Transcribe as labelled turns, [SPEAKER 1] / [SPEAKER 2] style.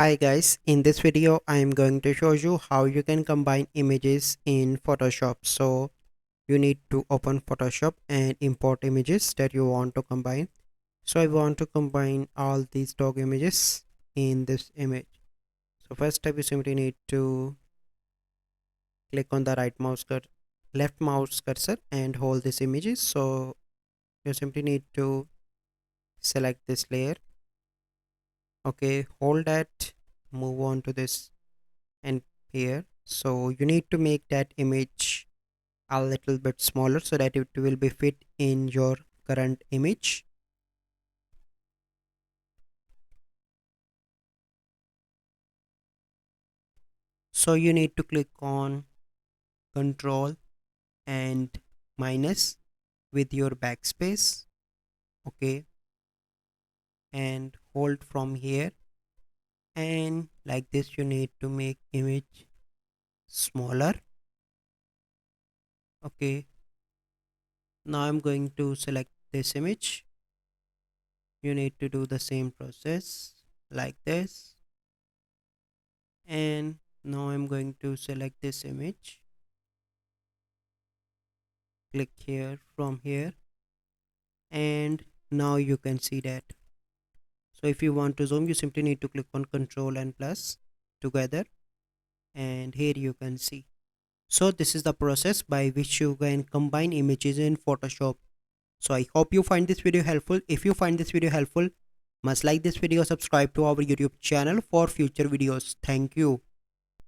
[SPEAKER 1] Hi guys, in this video I am going to show you how you can combine images in Photoshop. So you need to open Photoshop and import images that you want to combine. So I want to combine all these dog images in this image. So first step, you simply need to click on the left mouse cursor and hold this images. So you simply need to select this layer. Okay, hold that, move on to this and here. So you need to make that image a little bit smaller so that it will be fit in your current image. So you need to click on control and minus with your backspace. Okay, and hold from here, and like this you need to make image smaller. Okay, now I'm going to select this image. You need to do the same process like this, and now I'm going to select this image, click here from here, and now you can see that. So if you want to zoom, you simply need to click on control and plus together, and here you can see. So this is the process by which you can combine images in Photoshop. So I hope you find this video helpful. If you find this video helpful, must like this video, subscribe to our YouTube channel for future videos. Thank you.